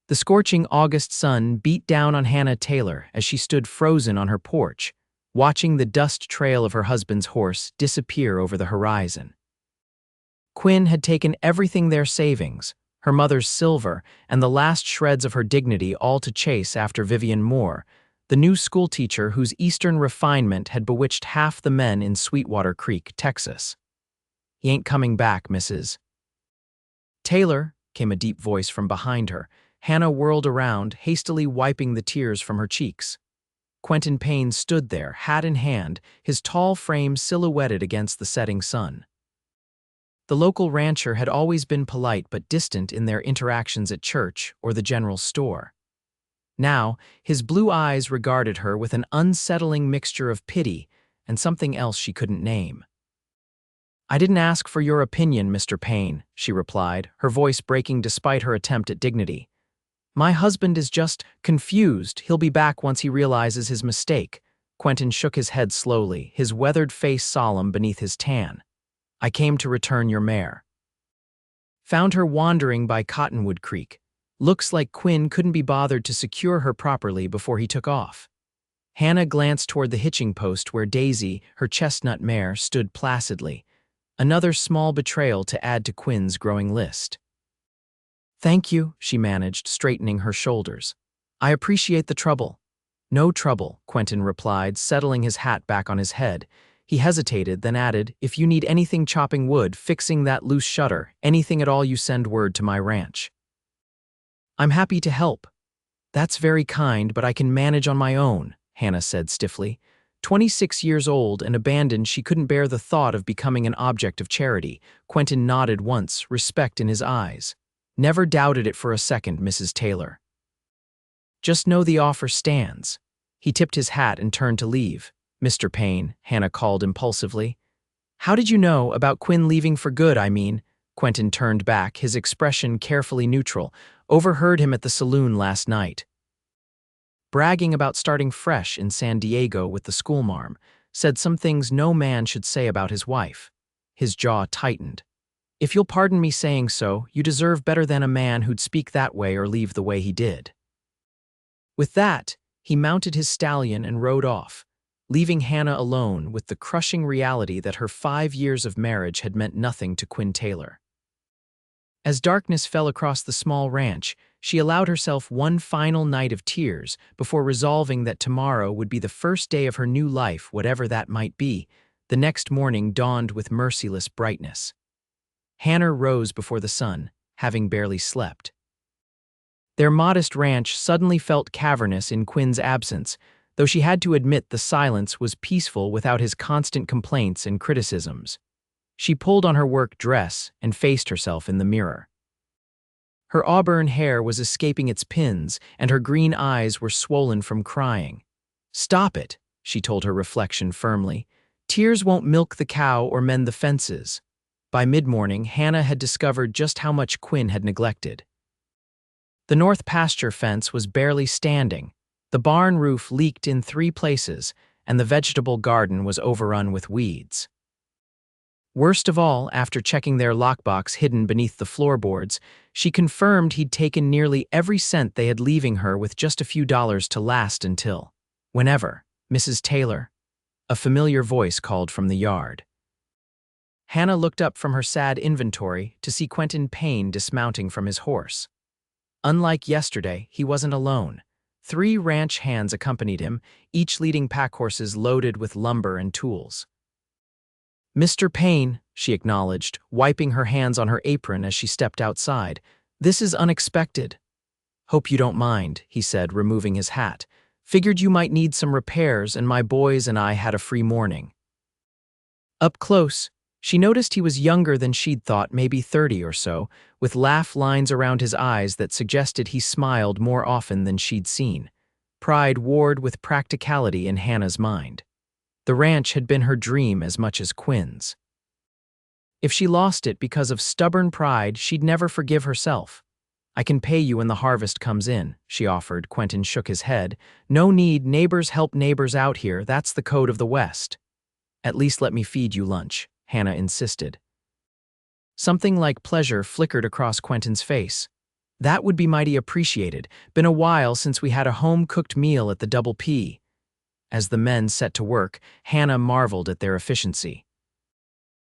The scorching August sun beat down on Hannah Taylor as she stood frozen on her porch, watching the dust trail of her husband's horse disappear over the horizon. Quinn had taken everything their savings, her mother's silver, and the last shreds of her dignity all to chase after Vivian Moore, the new schoolteacher whose Eastern refinement had bewitched half the men in Sweetwater Creek, Texas. "He ain't coming back, Mrs. Taylor," came a deep voice from behind her. Hannah whirled around, hastily wiping the tears from her cheeks. Quentin Payne stood there, hat in hand, his tall frame silhouetted against the setting sun. The local rancher had always been polite but distant in their interactions at church or the general store. Now, his blue eyes regarded her with an unsettling mixture of pity and something else she couldn't name. "I didn't ask for your opinion, Mr. Payne," she replied, her voice breaking despite her attempt at dignity. "My husband is just confused. He'll be back once he realizes his mistake." Quentin shook his head slowly, his weathered face solemn beneath his tan. "I came to return your mare. Found her wandering by Cottonwood Creek. Looks like Quinn couldn't be bothered to secure her properly before he took off." Hannah glanced toward the hitching post where Daisy, her chestnut mare, stood placidly. Another small betrayal to add to Quinn's growing list. "Thank you," she managed, straightening her shoulders. "I appreciate the trouble." "No trouble," Quentin replied, settling his hat back on his head. He hesitated, then added, "If you need anything chopping wood, fixing that loose shutter, anything at all, you send word to my ranch." "I'm happy to help." "That's very kind, but I can manage on my own," Hannah said stiffly. 26 years old and abandoned, she couldn't bear the thought of becoming an object of charity. Quentin nodded once, respect in his eyes. "Never doubted it for a second, Mrs. Taylor." "Just know the offer stands." He tipped his hat and turned to leave. "Mr. Payne," Hannah called impulsively. "How did you know about Quinn leaving for good, I mean?" Quentin turned back, his expression carefully neutral. "Overheard him at the saloon last night. Bragging about starting fresh in San Diego with the schoolmarm. Said some things no man should say about his wife." His jaw tightened. "If you'll pardon me saying so, you deserve better than a man who'd speak that way or leave the way he did." With that, he mounted his stallion and rode off, leaving Hannah alone with the crushing reality that her 5 years of marriage had meant nothing to Quinn Taylor. As darkness fell across the small ranch, she allowed herself one final night of tears before resolving that tomorrow would be the first day of her new life, whatever that might be. The next morning dawned with merciless brightness. Hannah rose before the sun, having barely slept. Their modest ranch suddenly felt cavernous in Quinn's absence, though she had to admit the silence was peaceful without his constant complaints and criticisms. She pulled on her work dress and faced herself in the mirror. Her auburn hair was escaping its pins, and her green eyes were swollen from crying. "Stop it," she told her reflection firmly. "Tears won't milk the cow or mend the fences." By mid-morning, Hannah had discovered just how much Quinn had neglected. The north pasture fence was barely standing, the barn roof leaked in 3 places, and the vegetable garden was overrun with weeds. Worst of all, after checking their lockbox hidden beneath the floorboards, she confirmed he'd taken nearly every cent they had, leaving her with just a few dollars to last until whenever. "Mrs. Taylor," a familiar voice called from the yard. Hannah looked up from her sad inventory to see Quentin Payne dismounting from his horse. Unlike yesterday, he wasn't alone. 3 ranch hands accompanied him, each leading pack horses loaded with lumber and tools. "Mr. Payne," she acknowledged, wiping her hands on her apron as she stepped outside. "This is unexpected." "Hope you don't mind," he said, removing his hat. "Figured you might need some repairs, and my boys and I had a free morning." Up close, she noticed he was younger than she'd thought, maybe 30 or so, with laugh lines around his eyes that suggested he smiled more often than she'd seen. Pride warred with practicality in Hannah's mind. The ranch had been her dream as much as Quinn's. If she lost it because of stubborn pride, she'd never forgive herself. "I can pay you when the harvest comes in," she offered. Quentin shook his head. "No need, neighbors help neighbors out here, that's the code of the West." "At least let me feed you lunch," Hannah insisted. Something like pleasure flickered across Quentin's face. That would be mighty appreciated. Been a while since we had a home-cooked meal at the Double P. As the men set to work, Hannah marveled at their efficiency.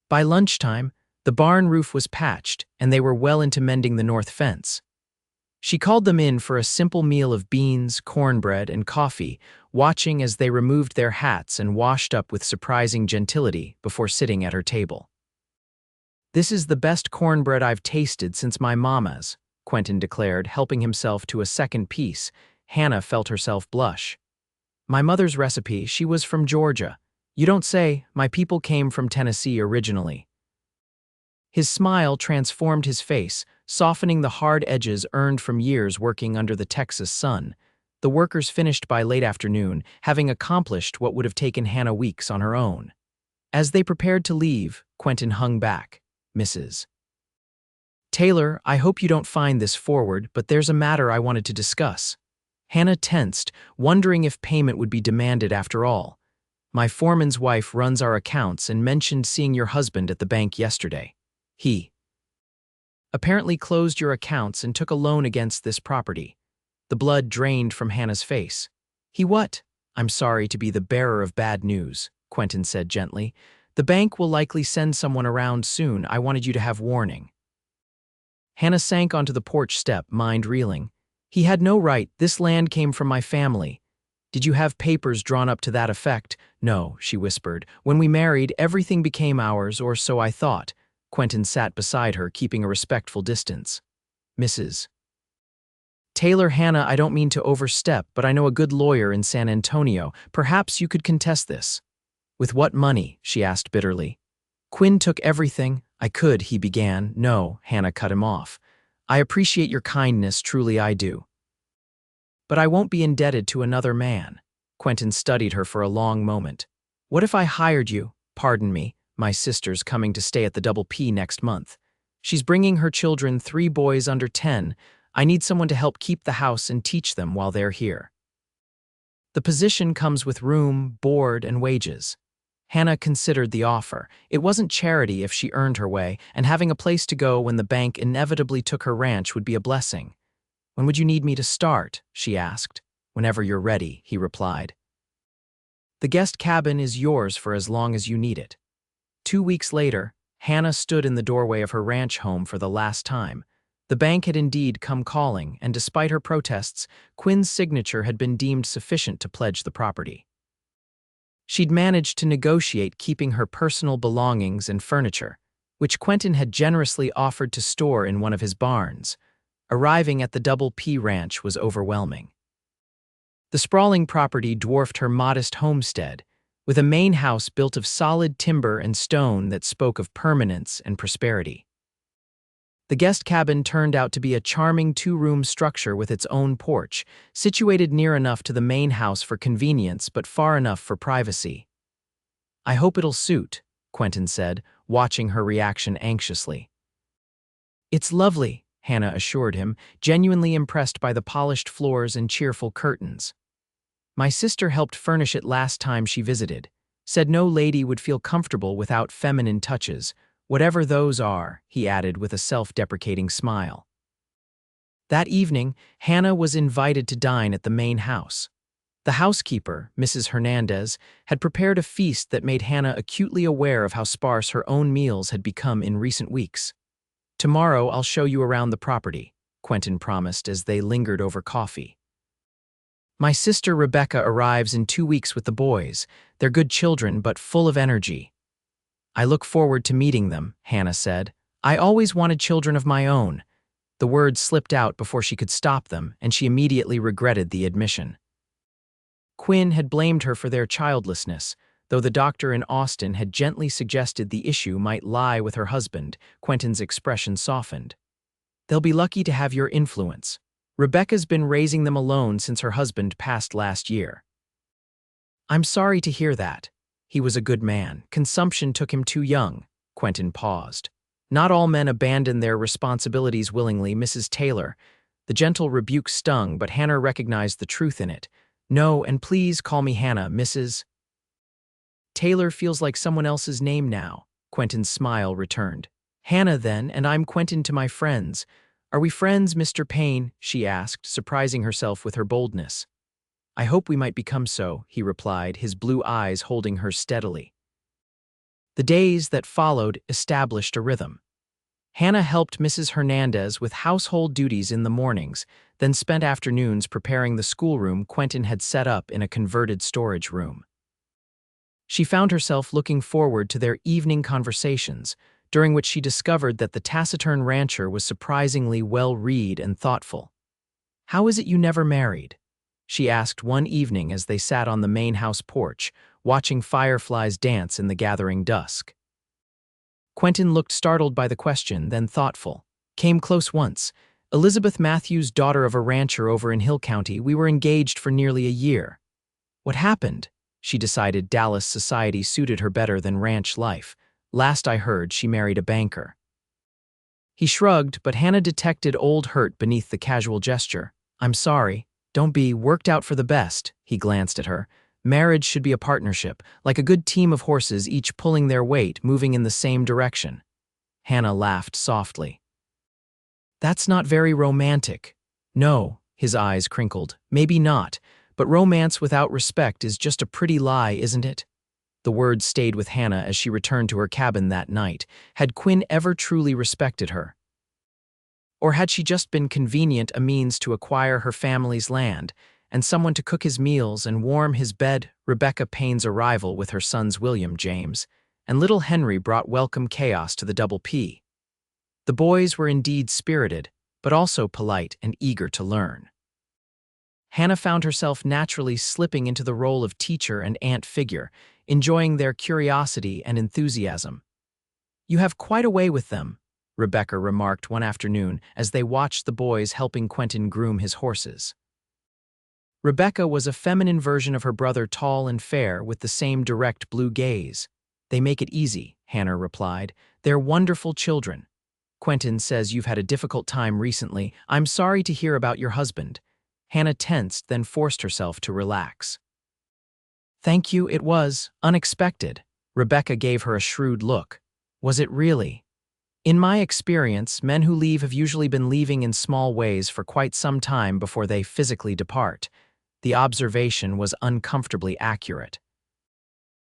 By lunchtime, the barn roof was patched, and they were well into mending the north fence. She called them in for a simple meal of beans, cornbread, and coffee, watching as they removed their hats and washed up with surprising gentility before sitting at her table. "This is the best cornbread I've tasted since my mama's," Quentin declared, helping himself to a second piece. Hannah felt herself blush. "My mother's recipe, she was from Georgia. You don't say, my people came from Tennessee originally." His smile transformed his face, softening the hard edges earned from years working under the Texas sun. The workers finished by late afternoon, having accomplished what would have taken Hannah weeks on her own. As they prepared to leave, Quentin hung back. "Mrs. Taylor, I hope you don't find this forward, but there's a matter I wanted to discuss." Hannah tensed, wondering if payment would be demanded after all. "My foreman's wife runs our accounts and mentioned seeing your husband at the bank yesterday. He apparently closed your accounts and took a loan against this property." The blood drained from Hannah's face. "He what?" "I'm sorry to be the bearer of bad news," Quentin said gently. "The bank will likely send someone around soon. I wanted you to have warning." Hannah sank onto the porch step, mind reeling. "He had no right. This land came from my family." "Did you have papers drawn up to that effect?" "No," she whispered. "When we married, everything became ours, or so I thought." Quentin sat beside her, keeping a respectful distance. "Mrs. Taylor, Hannah, I don't mean to overstep, but I know a good lawyer in San Antonio. Perhaps you could contest this." "With what money?" she asked bitterly. "Quinn took everything." "I could," he began. "No," Hannah cut him off. "I appreciate your kindness, truly I do. But I won't be indebted to another man." Quentin studied her for a long moment. "What if I hired you?" "Pardon me, my sister's coming to stay at the Double P next month. She's bringing her children, 3 boys under 10. I need someone to help keep the house and teach them while they're here. The position comes with room, board, and wages." Hannah considered the offer. It wasn't charity if she earned her way, and having a place to go when the bank inevitably took her ranch would be a blessing. "When would you need me to start?" she asked. "Whenever you're ready," he replied. "The guest cabin is yours for as long as you need it." 2 weeks later, Hannah stood in the doorway of her ranch home for the last time. The bank had indeed come calling, and despite her protests, Quinn's signature had been deemed sufficient to pledge the property. She'd managed to negotiate keeping her personal belongings and furniture, which Quentin had generously offered to store in one of his barns. Arriving at the Double P Ranch was overwhelming. The sprawling property dwarfed her modest homestead, with a main house built of solid timber and stone that spoke of permanence and prosperity. The guest cabin turned out to be a charming 2-room structure with its own porch, situated near enough to the main house for convenience but far enough for privacy. "I hope it'll suit," Quentin said, watching her reaction anxiously. "It's lovely," Hannah assured him, genuinely impressed by the polished floors and cheerful curtains. "My sister helped furnish it last time she visited. Said no lady would feel comfortable without feminine touches, whatever those are," he added with a self-deprecating smile. That evening, Hannah was invited to dine at the main house. The housekeeper, Mrs. Hernandez, had prepared a feast that made Hannah acutely aware of how sparse her own meals had become in recent weeks. "Tomorrow I'll show you around the property," Quentin promised as they lingered over coffee. "My sister Rebecca arrives in 2 weeks with the boys. They're good children but full of energy." "I look forward to meeting them," Hannah said. "I always wanted children of my own." The words slipped out before she could stop them, and she immediately regretted the admission. Quinn had blamed her for their childlessness, though the doctor in Austin had gently suggested the issue might lie with her husband. Quentin's expression softened. "They'll be lucky to have your influence. Rebecca's been raising them alone since her husband passed last year." "I'm sorry to hear that. He was a good man. Consumption took him too young." Quentin paused. "Not all men abandon their responsibilities willingly, Mrs. Taylor." The gentle rebuke stung, but Hannah recognized the truth in it. "No, and please call me Hannah, Mrs. Taylor feels like someone else's name now." Quentin's smile returned. "Hannah then, and I'm Quentin to my friends. "Are we friends, Mr. Payne?" she asked, surprising herself with her boldness. "I hope we might become so," he replied, his blue eyes holding her steadily. The days that followed established a rhythm. Hannah helped Mrs. Hernandez with household duties in the mornings, then spent afternoons preparing the schoolroom Quentin had set up in a converted storage room. She found herself looking forward to their evening conversations, during which she discovered that the taciturn rancher was surprisingly well-read and thoughtful. "How is it you never married?" she asked one evening as they sat on the main house porch, watching fireflies dance in the gathering dusk. Quentin looked startled by the question, then thoughtful. "Came close once. Elizabeth Matthews, daughter of a rancher over in Hill County. We were engaged for nearly a year. What happened?" She decided Dallas society suited her better than ranch life. "Last I heard, she married a banker." He shrugged, but Hannah detected old hurt beneath the casual gesture. "I'm sorry. Don't be worked out for the best," he glanced at her. "Marriage should be a partnership, like a good team of horses each pulling their weight, moving in the same direction." Hannah laughed softly. "That's not very romantic." "No," his eyes crinkled. "Maybe not, but romance without respect is just a pretty lie, isn't it?" The words stayed with Hannah as she returned to her cabin that night. Had Quinn ever truly respected her? Or had she just been convenient a means to acquire her family's land, and someone to cook his meals and warm his bed? Rebecca Payne's arrival with her sons William James and little Henry brought welcome chaos to the Double P. The boys were indeed spirited, but also polite and eager to learn. Hannah found herself naturally slipping into the role of teacher and aunt figure, enjoying their curiosity and enthusiasm. "You have quite a way with them," Rebecca remarked one afternoon as they watched the boys helping Quentin groom his horses. Rebecca was a feminine version of her brother, tall and fair, with the same direct blue gaze. "They make it easy," Hannah replied. "They're wonderful children." "Quentin says you've had a difficult time recently. I'm sorry to hear about your husband." Hannah tensed, then forced herself to relax. "Thank you, it was unexpected." Rebecca gave her a shrewd look. "Was it really?" "In my experience, men who leave have usually been leaving in small ways for quite some time before they physically depart." The observation was uncomfortably accurate.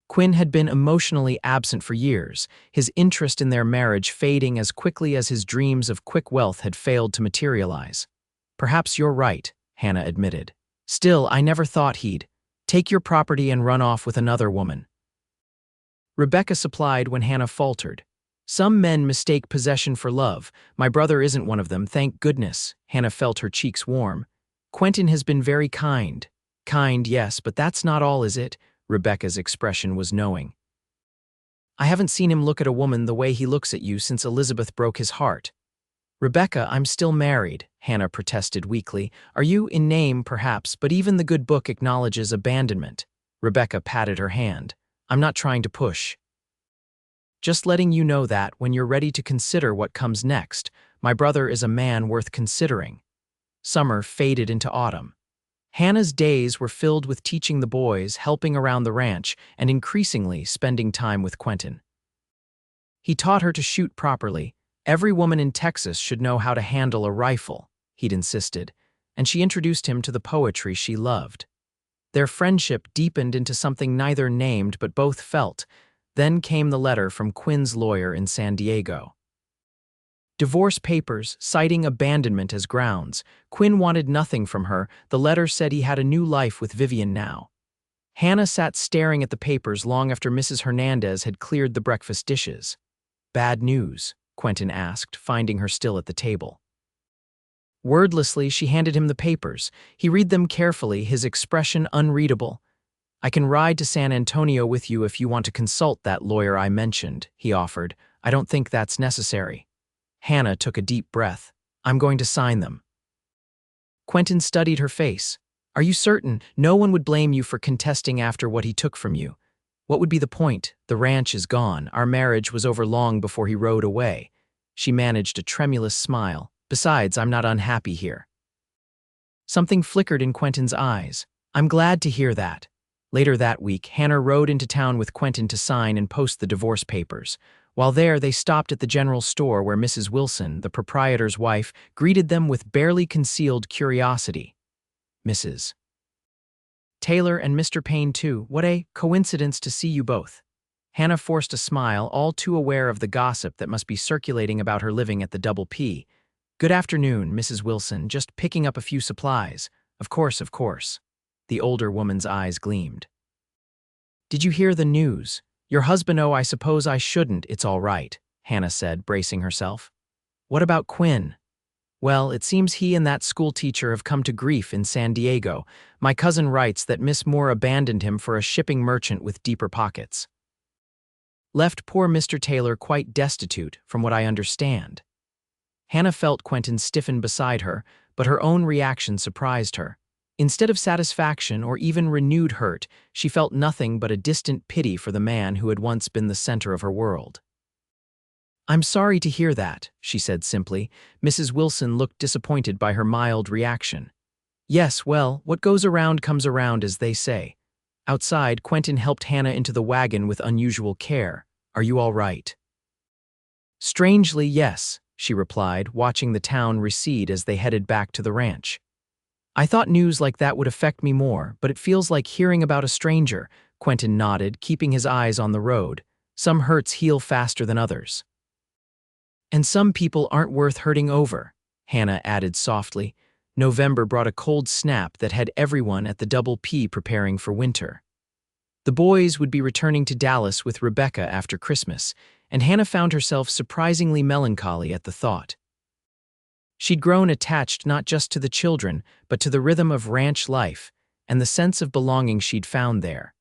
Quinn had been emotionally absent for years, his interest in their marriage fading as quickly as his dreams of quick wealth had failed to materialize. "Perhaps you're right," Hannah admitted. "Still, I never thought he'd take your property and run off with another woman." Rebecca supplied when Hannah faltered. "Some men mistake possession for love. My brother isn't one of them, thank goodness." Hannah felt her cheeks warm. "Quentin has been very kind." "Kind, yes, but that's not all, is it?" Rebecca's expression was knowing. "I haven't seen him look at a woman the way he looks at you since Elizabeth broke his heart." "Rebecca, I'm still married," Hannah protested weakly. "Are you? In name, perhaps, but even the good book acknowledges abandonment." Rebecca patted her hand. "I'm not trying to push. Just letting you know that, when you're ready to consider what comes next, my brother is a man worth considering." Summer faded into autumn. Hannah's days were filled with teaching the boys, helping around the ranch, and increasingly spending time with Quentin. He taught her to shoot properly. Every woman in Texas should know how to handle a rifle, he'd insisted, and she introduced him to the poetry she loved. Their friendship deepened into something neither named but both felt. Then came the letter from Quinn's lawyer in San Diego. Divorce papers, citing abandonment as grounds. Quinn wanted nothing from her. The letter said he had a new life with Vivian now. Hannah sat staring at the papers long after Mrs. Hernandez had cleared the breakfast dishes. "Bad news?" Quentin asked, finding her still at the table. Wordlessly, she handed him the papers. He read them carefully, his expression unreadable. "I can ride to San Antonio with you if you want to consult that lawyer I mentioned," he offered. "I don't think that's necessary." Hannah took a deep breath. "I'm going to sign them." Quentin studied her face. "Are you certain? No one would blame you for contesting after what he took from you. What would be the point? The ranch is gone. Our marriage was over long before he rode away." She managed a tremulous smile. "Besides, I'm not unhappy here." Something flickered in Quentin's eyes. "I'm glad to hear that." Later that week, Hannah rode into town with Quentin to sign and post the divorce papers. While there, they stopped at the general store where Mrs. Wilson, the proprietor's wife, greeted them with barely concealed curiosity. Mrs. Taylor and Mr. Payne too. What a coincidence to see you both. Hannah forced a smile, all too aware of the gossip that must be circulating about her living at the Double P. Good afternoon, Mrs. Wilson, just picking up a few supplies. Of course, of course. The older woman's eyes gleamed. Did you hear the news? Your husband. Oh, I suppose I shouldn't, it's all right, Hannah said, bracing herself. What about Quinn? Well, it seems he and that school teacher have come to grief in San Diego. My cousin writes that Miss Moore abandoned him for a shipping merchant with deeper pockets. Left poor Mr. Taylor quite destitute, from what I understand. Hannah felt Quentin stiffen beside her, but her own reaction surprised her. Instead of satisfaction or even renewed hurt, she felt nothing but a distant pity for the man who had once been the center of her world. I'm sorry to hear that, she said simply. Mrs. Wilson looked disappointed by her mild reaction. Yes, well, what goes around comes around, as they say. Outside, Quentin helped Hannah into the wagon with unusual care. Are you all right? Strangely, yes, she replied, watching the town recede as they headed back to the ranch. I thought news like that would affect me more, but it feels like hearing about a stranger, Quentin nodded, keeping his eyes on the road. Some hurts heal faster than others. And some people aren't worth hurting over, Hannah added softly. November brought a cold snap that had everyone at the Double P preparing for winter. The boys would be returning to Dallas with Rebecca after Christmas, and Hannah found herself surprisingly melancholy at the thought. She'd grown attached not just to the children, but to the rhythm of ranch life and the sense of belonging she'd found there.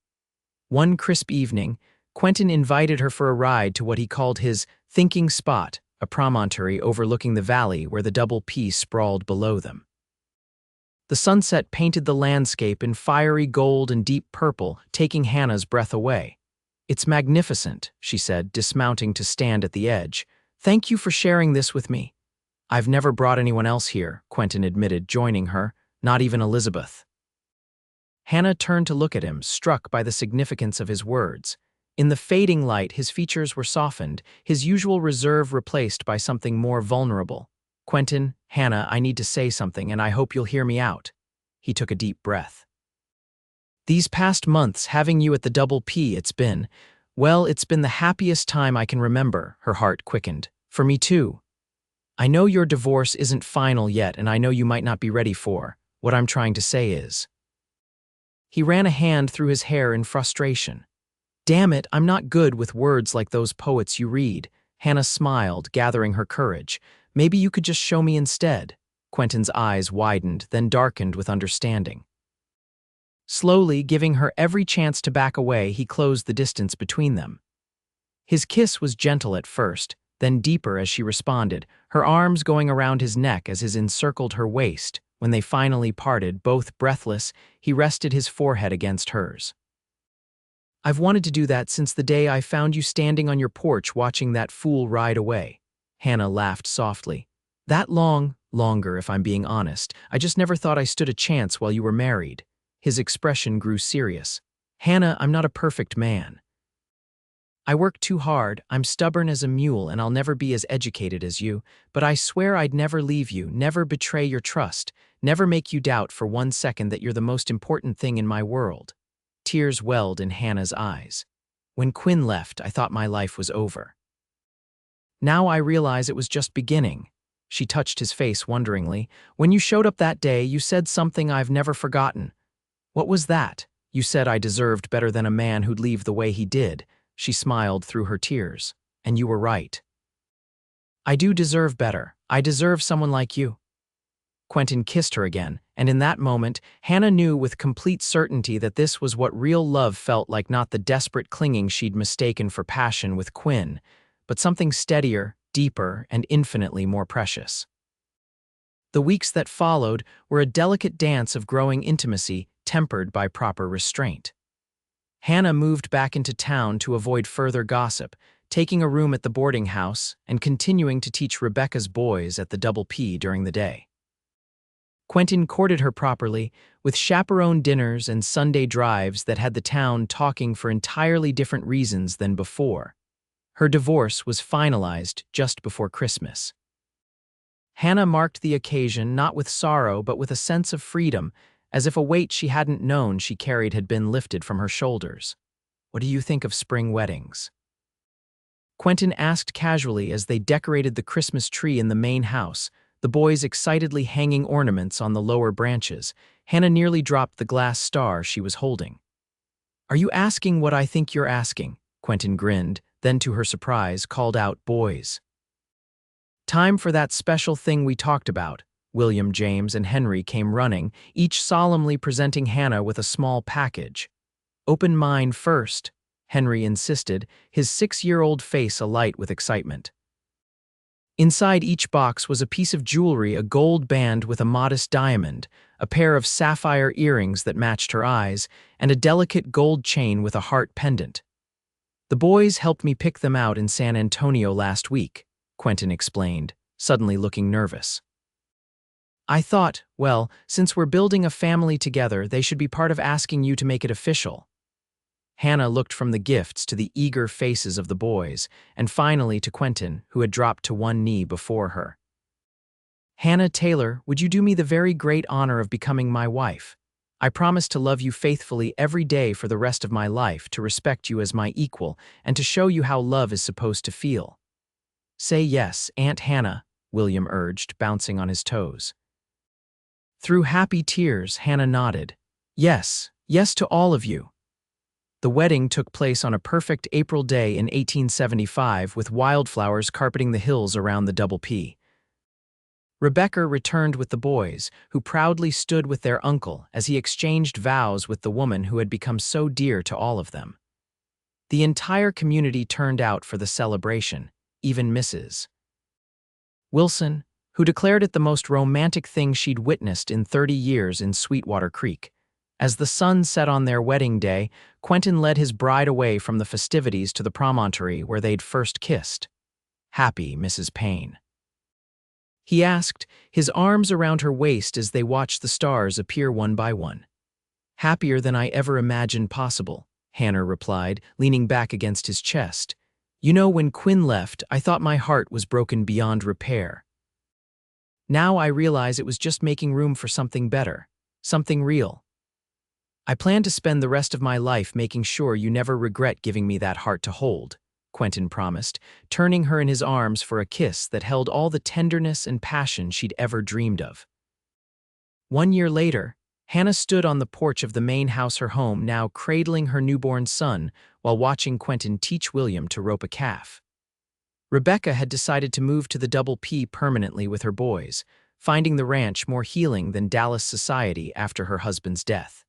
One crisp evening, Quentin invited her for a ride to what he called his thinking spot, a promontory overlooking the valley where the Double P sprawled below them. The sunset painted the landscape in fiery gold and deep purple, taking Hannah's breath away. It's magnificent, she said, dismounting to stand at the edge. Thank you for sharing this with me. I've never brought anyone else here, Quentin admitted, joining her, not even Elizabeth. Hannah turned to look at him, struck by the significance of his words. In the fading light, his features were softened, his usual reserve replaced by something more vulnerable. Quentin, Hannah, I need to say something, and I hope you'll hear me out. He took a deep breath. These past months, having you at the Double P, it's been the happiest time I can remember, her heart quickened. For me too. I know your divorce isn't final yet, and I know you might not be ready for. What I'm trying to say is. He ran a hand through his hair in frustration. Damn it, I'm not good with words like those poets you read. Hannah smiled, gathering her courage. Maybe you could just show me instead. Quentin's eyes widened, then darkened with understanding. Slowly, giving her every chance to back away, he closed the distance between them. His kiss was gentle at first, then deeper as she responded, her arms going around his neck as his encircled her waist. When they finally parted, both breathless, he rested his forehead against hers. I've wanted to do that since the day I found you standing on your porch watching that fool ride away. Hannah laughed softly. Longer if I'm being honest. I just never thought I stood a chance while you were married. His expression grew serious. Hannah, I'm not a perfect man. I work too hard, I'm stubborn as a mule, and I'll never be as educated as you, but I swear I'd never leave you, never betray your trust, never make you doubt for 1 second that you're the most important thing in my world. Tears welled in Hannah's eyes. When Quinn left, I thought my life was over. Now I realize it was just beginning. She touched his face wonderingly. When you showed up that day, you said something I've never forgotten. What was that? You said I deserved better than a man who'd leave the way he did. She smiled through her tears. And you were right. I do deserve better. I deserve someone like you. Quentin kissed her again, and in that moment, Hannah knew with complete certainty that this was what real love felt like, not the desperate clinging she'd mistaken for passion with Quinn, but something steadier, deeper, and infinitely more precious. The weeks that followed were a delicate dance of growing intimacy, tempered by proper restraint. Hannah moved back into town to avoid further gossip, taking a room at the boarding house and continuing to teach Rebecca's boys at the Double P during the day. Quentin courted her properly, with chaperone dinners and Sunday drives that had the town talking for entirely different reasons than before. Her divorce was finalized just before Christmas. Hannah marked the occasion not with sorrow but with a sense of freedom, as if a weight she hadn't known she carried had been lifted from her shoulders. "What do you think of spring weddings?" Quentin asked casually as they decorated the Christmas tree in the main house, the boys excitedly hanging ornaments on the lower branches. Hannah nearly dropped the glass star she was holding. "Are you asking what I think you're asking?" Quentin grinned, then to her surprise called out, "Boys. Time for that special thing we talked about." William, James, and Henry came running, each solemnly presenting Hannah with a small package. "Open mine first," Henry insisted, his 6-year-old face alight with excitement. Inside each box was a piece of jewelry, a gold band with a modest diamond, a pair of sapphire earrings that matched her eyes, and a delicate gold chain with a heart pendant. "The boys helped me pick them out in San Antonio last week," Quentin explained, suddenly looking nervous. "I thought, well, since we're building a family together, they should be part of asking you to make it official." Hannah looked from the gifts to the eager faces of the boys, and finally to Quentin, who had dropped to one knee before her. "Hannah Taylor, would you do me the very great honor of becoming my wife? I promise to love you faithfully every day for the rest of my life, to respect you as my equal, and to show you how love is supposed to feel." "Say yes, Aunt Hannah," William urged, bouncing on his toes. Through happy tears, Hannah nodded. "Yes, yes to all of you." The wedding took place on a perfect April day in 1875, with wildflowers carpeting the hills around the Double P. Rebecca returned with the boys, who proudly stood with their uncle as he exchanged vows with the woman who had become so dear to all of them. The entire community turned out for the celebration, even Mrs. Wilson, who declared it the most romantic thing she'd witnessed in 30 years in Sweetwater Creek. As the sun set on their wedding day, Quentin led his bride away from the festivities to the promontory where they'd first kissed. "Happy, Mrs. Payne?" he asked, his arms around her waist as they watched the stars appear one by one. "Happier than I ever imagined possible," Hannah replied, leaning back against his chest. "You know, when Quinn left, I thought my heart was broken beyond repair. Now I realize it was just making room for something better, something real. I plan to spend the rest of my life making sure you never regret giving me that heart to hold," Quentin promised, turning her in his arms for a kiss that held all the tenderness and passion she'd ever dreamed of. 1 year later, Hannah stood on the porch of the main house, her home, now cradling her newborn son while watching Quentin teach William to rope a calf. Rebecca had decided to move to the Double P permanently with her boys, finding the ranch more healing than Dallas society after her husband's death.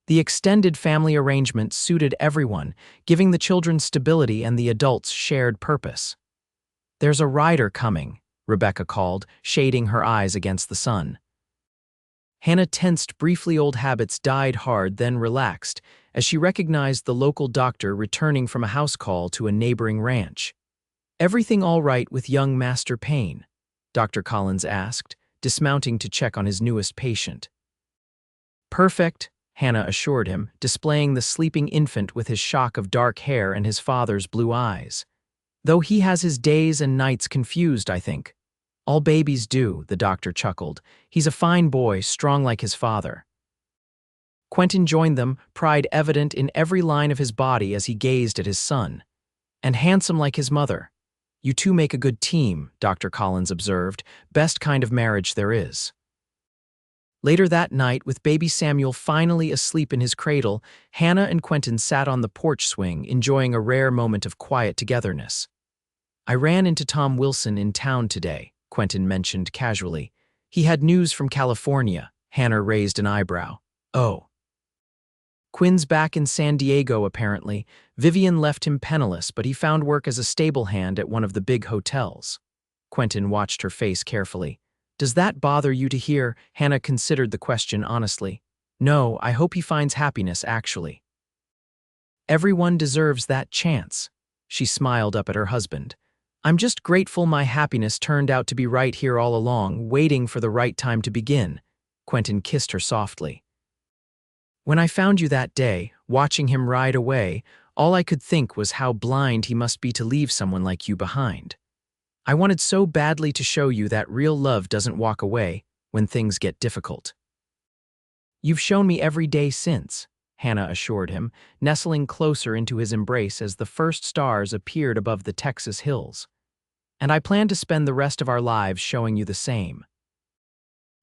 The extended family arrangement suited everyone, giving the children stability and the adults shared purpose. "There's a rider coming," Rebecca called, shading her eyes against the sun. Hannah tensed briefly. Old habits died hard, then relaxed, as she recognized the local doctor returning from a house call to a neighboring ranch. "Everything all right with young Master Payne?" Dr. Collins asked, dismounting to check on his newest patient. "Perfect," Hannah assured him, displaying the sleeping infant with his shock of dark hair and his father's blue eyes. "Though he has his days and nights confused, I think." "All babies do," the doctor chuckled. "He's a fine boy, strong like his father." Quentin joined them, pride evident in every line of his body as he gazed at his son. "And handsome like his mother. You two make a good team," Dr. Collins observed. "Best kind of marriage there is." Later that night, with baby Samuel finally asleep in his cradle, Hannah and Quentin sat on the porch swing, enjoying a rare moment of quiet togetherness. "I ran into Tom Wilson in town today," Quentin mentioned casually. "He had news from California." Hannah raised an eyebrow. "Oh. Quinn's back in San Diego, apparently. Vivian left him penniless, but he found work as a stable hand at one of the big hotels." Quentin watched her face carefully. "Does that bother you to hear?" Hannah considered the question honestly. "No, I hope he finds happiness, actually. Everyone deserves that chance." She smiled up at her husband. "I'm just grateful my happiness turned out to be right here all along, waiting for the right time to begin." Quentin kissed her softly. "When I found you that day, watching him ride away, all I could think was how blind he must be to leave someone like you behind. I wanted so badly to show you that real love doesn't walk away when things get difficult. You've shown me every day since, Hannah assured him, nestling closer into his embrace as the first stars appeared above the Texas hills. And I plan to spend the rest of our lives showing you the same.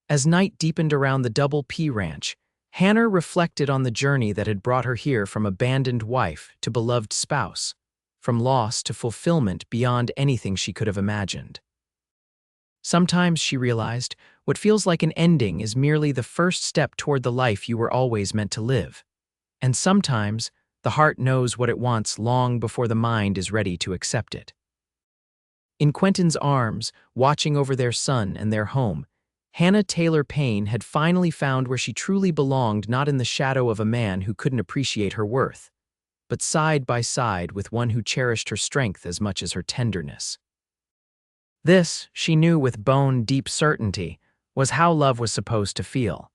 As night deepened around the Double P Ranch, Hannah reflected on the journey that had brought her here from abandoned wife to beloved spouse, from loss to fulfillment beyond anything she could have imagined. Sometimes, she realized, what feels like an ending is merely the first step toward the life you were always meant to live. And sometimes, the heart knows what it wants long before the mind is ready to accept it. In Quentin's arms, watching over their son and their home, Hannah Taylor Payne had finally found where she truly belonged, not in the shadow of a man who couldn't appreciate her worth, but side by side with one who cherished her strength as much as her tenderness. This, she knew with bone-deep certainty, was how love was supposed to feel.